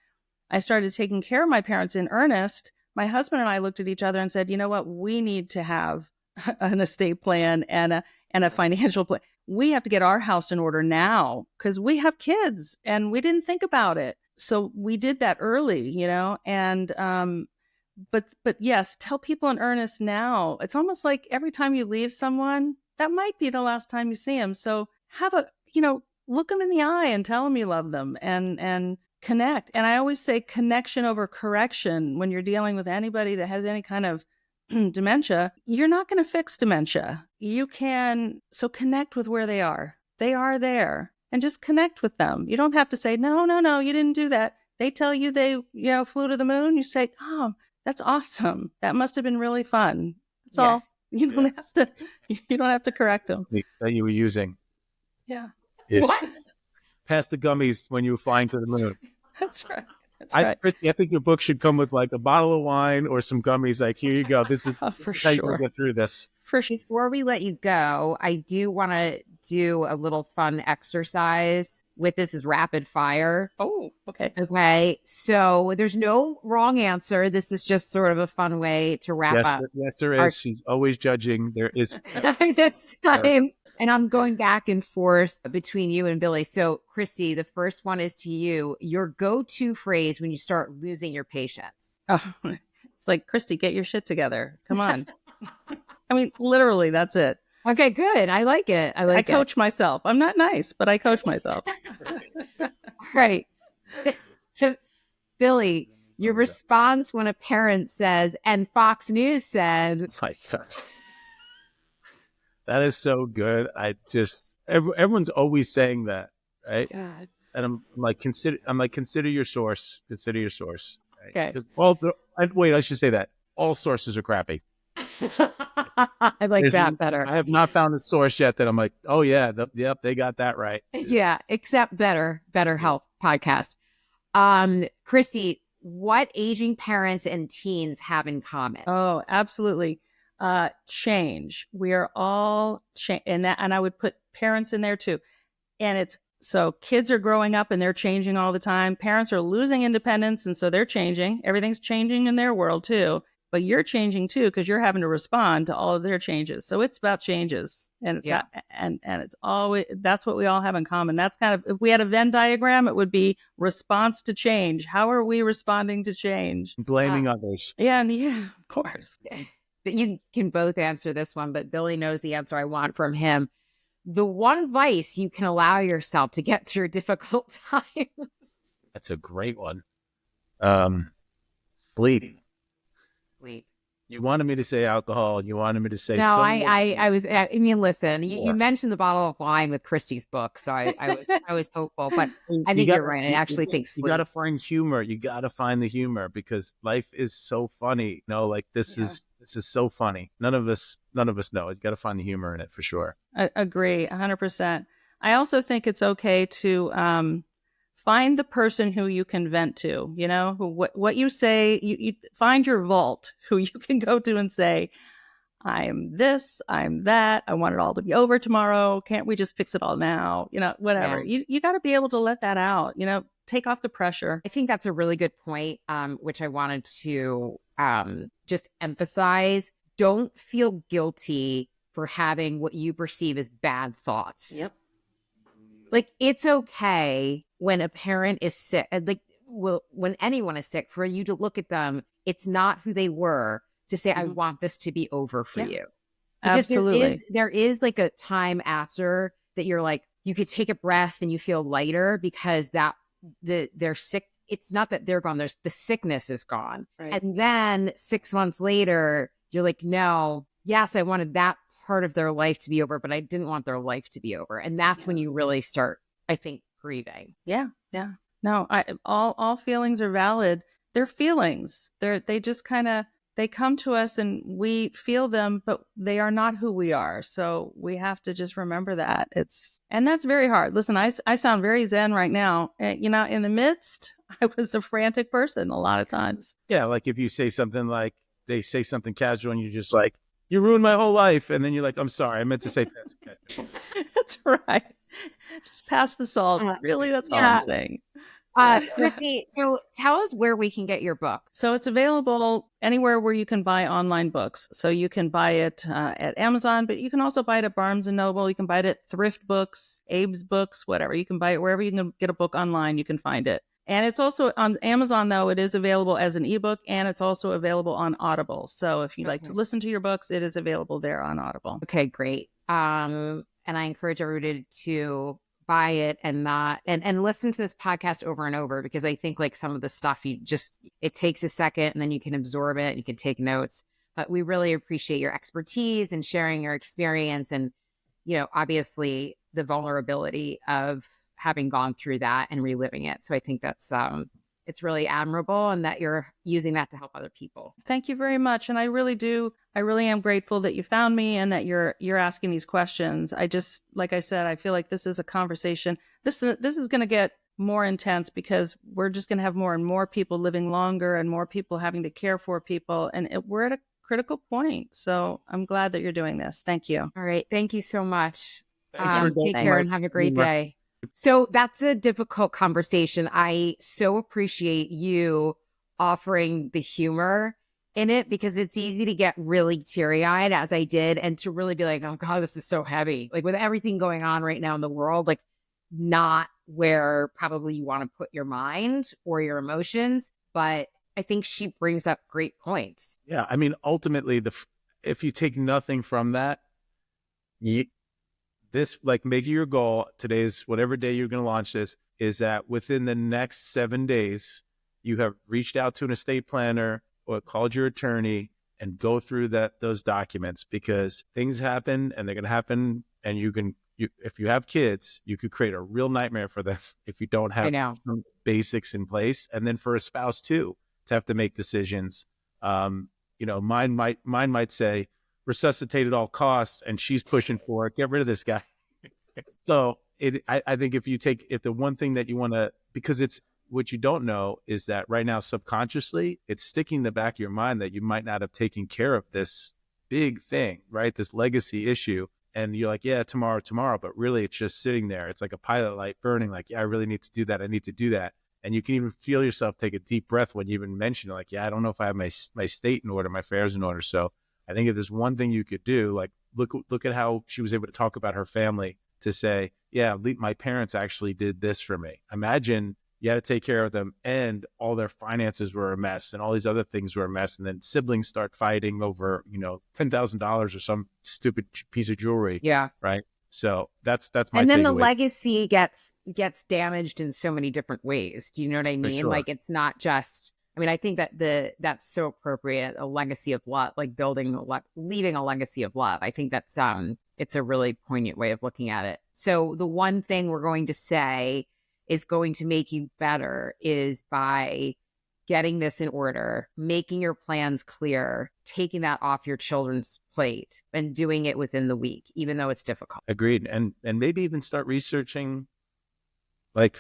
I started taking care of my parents in earnest, my husband and I looked at each other and said, you know what, we need to have an estate plan and a financial plan. We have to get our house in order now because we have kids and we didn't think about it. So we did that early, and, but yes, tell people in earnest now. It's almost like every time you leave someone, that might be the last time you see them. So have look them in the eye and tell them you love them and connect. And I always say connection over correction. When you're dealing with anybody that has any kind of dementia, you're not going to fix dementia. You can, so connect with where they are. They are there and just connect with them. You don't have to say, no, you didn't do that. They tell you they, flew to the moon. You say, oh, that's awesome. That must have been really fun. That's all. You don't have to correct them. That you were using. Yeah. What? Pass the gummies when you were flying to the moon. That's right. Right. Christy, I think your book should come with like a bottle of wine or some gummies. Like, here you go. This is how you're going to get through this. Before we let you go, I do want to do a little fun exercise with this is rapid fire. Oh, okay. Okay. So there's no wrong answer. This is just sort of a fun way to wrap up. Yes, there is. She's always judging. There is. That's time. And I'm going back and forth between you and Billy. So, Christy, the first one is to you. Your go-to phrase when you start losing your patience. Oh, it's like, Christy, get your shit together. Come on. I mean, literally, that's it. Okay, good. I like it. I coach myself. I'm not nice, but I coach myself. Right. So, Billy, Your response when a parent says, and Fox News said. My gosh. That is so good. Everyone's always saying that, right? God. And I'm like, consider your source. Consider your source. Right? Okay. Wait, I should say that. All sources are crappy. I like that better. I have not found a source yet that I'm like, oh yeah, yep, they got that right. Yeah, except Better Health podcast. Christy, what aging parents and teens have in common? Oh, absolutely. Change. We are all and I would put parents in there too. And so kids are growing up and they're changing all the time. Parents are losing independence, and so they're changing. Everything's changing in their world too. But you're changing too, because you're having to respond to all of their changes. So it's about changes, and it's always, that's what we all have in common. That's kind of, if we had a Venn diagram, it would be response to change. How are we responding to change? Blaming others. Yeah, of course. But you can both answer this one, but Billy knows the answer I want from him. The one vice you can allow yourself to get through difficult times. That's a great one. Sleep. You wanted me to say alcohol. You wanted me to say no. I mean, listen. You mentioned the bottle of wine with Christy's book, so I was hopeful. But I think you're right. I actually think sleep. You got to find humor. You got to find the humor, because life is so funny. You know, like this is so funny. None of us know. You got to find the humor in it for sure. I agree, 100%. I also think it's okay to find the person who you can vent to, you know, what you say, you find your vault, who you can go to and say, I'm this, I'm that, I want it all to be over tomorrow. Can't we just fix it all now? You know, whatever. Yeah. You got to be able to let that out, you know, take off the pressure. I think that's a really good point, which I wanted to just emphasize. Don't feel guilty for having what you perceive as bad thoughts. Yep. Like, it's okay when a parent is sick, when anyone is sick, for you to look at them, it's not who they were, to say, I want this to be over for you. Because absolutely. There is like a time after that you're like, you could take a breath and you feel lighter, because they're sick. It's not that they're gone. The sickness is gone. Right. And then 6 months later, you're like, no, yes, I wanted that part of their life to be over, but I didn't want their life to be over. And that's when you really start, I think, grieving. Yeah. No, all feelings are valid. They're feelings. They just kind of, they come to us and we feel them, but they are not who we are. So we have to just remember that. And that's very hard. Listen, I sound very zen right now. You know, in the midst, I was a frantic person a lot of times. Yeah. Like if you say something like, they say something casual and you're just like, you ruined my whole life. And then you're like, I'm sorry, I meant to say that. That's right. Just pass the salt. Really, that's all I'm saying. Christy, so tell us where we can get your book. So it's available anywhere where you can buy online books. So you can buy it at Amazon, but you can also buy it at Barnes & Noble. You can buy it at Thrift Books, Abe's Books, whatever. You can buy it wherever you can get a book online, you can find it. And it's also on Amazon, though. It is available as an ebook, and it's also available on Audible. So if you like to listen to your books, it is available there on Audible. Okay, great. And I encourage everybody to buy it and listen to this podcast over and over, because I think like some of the stuff it takes a second and then you can absorb it and you can take notes. But we really appreciate your expertise and sharing your experience, and, you know, obviously the vulnerability of having gone through that and reliving it. So I think that's it's really admirable, and that you're using that to help other people. Thank you very much. And I really am grateful that you found me and that you're asking these questions. I just, like I said, I feel like this is a conversation. This is going to get more intense, because we're just going to have more and more people living longer and more people having to care for people. And we're at a critical point. So I'm glad that you're doing this. Thank you. All right. Thank you so much. Take care and have a great day. So that's a difficult conversation. I so appreciate you offering the humor in it, because it's easy to get really teary-eyed, as I did, and to really be like, oh God, this is so heavy. Like, with everything going on right now in the world, like, not where probably you want to put your mind or your emotions. But I think she brings up great points. Yeah. I mean, ultimately, if you take nothing from that, this, like, make your goal, today's whatever day you're going to launch this, is that within the next 7 days, you have reached out to an estate planner or called your attorney and go through those documents, because things happen and they're going to happen. And if you have kids, you could create a real nightmare for them if you don't have some basics in place. And then for a spouse too, to have to make decisions. Mine might say resuscitate at all costs, and she's pushing for it. Get rid of this guy. So I think if the one thing that you want to, because it's what you don't know is that right now, subconsciously, it's sticking in the back of your mind that you might not have taken care of this big thing, right? This legacy issue. And you're like, yeah, tomorrow. But really it's just sitting there. It's like a pilot light burning, like, yeah, I really need to do that. I need to do that. And you can even feel yourself take a deep breath when you even mention it, like, yeah, I don't know if I have my state in order, my affairs in order. So I think if there's one thing you could do, like look at how she was able to talk about her family, to say, yeah, my parents actually did this for me. Imagine you had to take care of them and all their finances were a mess and all these other things were a mess. And then siblings start fighting over, $10,000 or some stupid piece of jewelry. Yeah. Right. So that's my And then takeaway. the legacy gets damaged in so many different ways. Do you know what I mean? Sure. Like, it's not just, I think that that's so appropriate. A legacy of love, like leaving a legacy of love. I think that's, it's a really poignant way of looking at it. So the one thing we're going to say is going to make you better is by getting this in order, making your plans clear, taking that off your children's plate, and doing it within the week, even though it's difficult. Agreed. And maybe even start researching, like,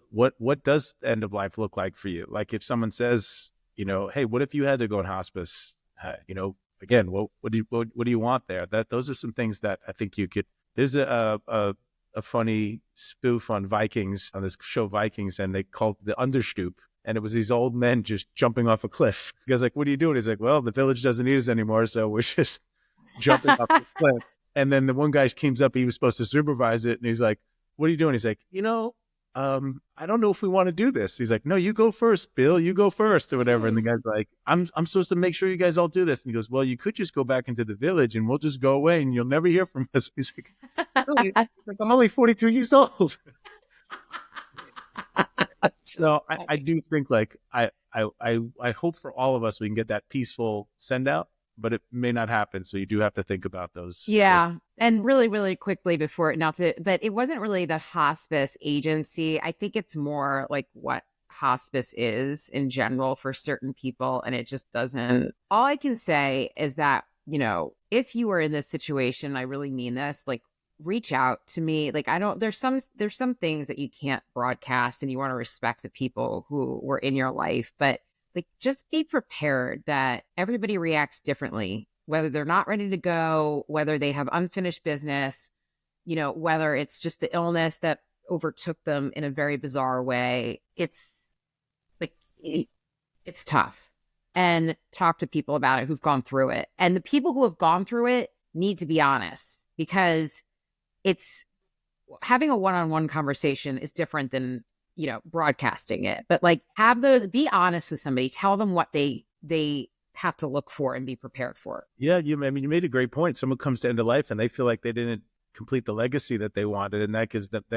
what does end of life look like for you? Like, if someone says, hey, what if you had to go in hospice? Again, what do you want there? Those are some things that I think you could. There's a funny spoof on Vikings, on this show Vikings, and they called it the Understoop. And it was these old men just jumping off a cliff. The guy's like, what are you doing? He's like, well, the village doesn't need us anymore, so we're just jumping off this cliff. And then the one guy comes up, he was supposed to supervise it, and he's like, what are you doing? He's like, I don't know if we want to do this. He's like, no, you go first, Bill, you go first, or whatever. And the guy's like, I'm supposed to make sure you guys all do this. And he goes, well, you could just go back into the village and we'll just go away and you'll never hear from us. He's like, really? I'm only 42 years old. So I do think, like, I hope for all of us we can get that peaceful send out, but it may not happen. So you do have to think about those. Yeah. And really, really quickly but it wasn't really the hospice agency. I think it's more like what hospice is in general for certain people. And it just doesn't, all I can say is that, if you are in this situation, I really mean this, like, reach out to me. Like, there's some things that you can't broadcast, and you want to respect the people who were in your life, but like, just be prepared that everybody reacts differently, whether they're not ready to go, whether they have unfinished business, whether it's just the illness that overtook them in a very bizarre way. It's like, it's tough. And talk to people about it who've gone through it. And the people who have gone through it need to be honest, because it's having a one-on-one conversation is different than, broadcasting it. But like, be honest with somebody, tell them what they have to look for and be prepared for. Yeah, you made a great point. Someone comes to end of life and they feel like they didn't complete the legacy that they wanted, and that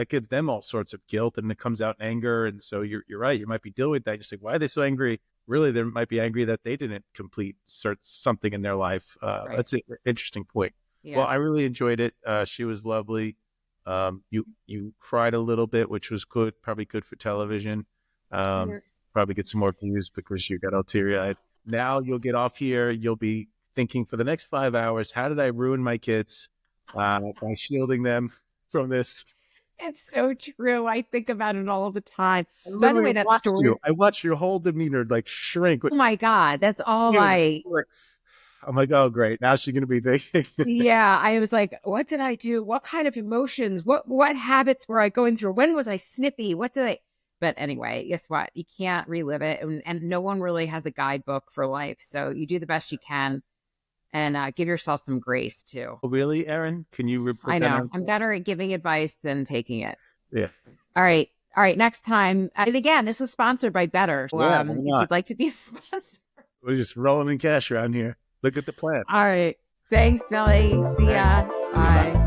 gives them all sorts of guilt, and it comes out in anger. And so you're right. You might be dealing with that. You're like, why are they so angry? Really, they might be angry that they didn't complete something in their life. Right. That's an interesting point. Yeah. Well, I really enjoyed it. She was lovely. You cried a little bit, which was good, probably good for television. Probably get some more views because you got all teary-eyed. Now you'll get off here. You'll be thinking for the next 5 hours, how did I ruin my kids by shielding them from this? It's so true. I think about it all the time. By the way, that story. I watched your whole demeanor like shrink. Oh my God. That's all I'm like, oh, great. Now she's going to be thinking. Yeah. I was like, what did I do? What kind of emotions? What habits were I going through? When was I snippy? But anyway, guess what? You can't relive it. And no one really has a guidebook for life. So you do the best you can, and give yourself some grace too. Oh, really, Erin? Can you repeat I know. I'm better at giving advice than taking it. Yes. All right. Next time. And again, this was sponsored by Betr. If you'd like to be a sponsor. We're just rolling in cash around here. Look at the plants. All right. Thanks, Billy. See ya. Bye.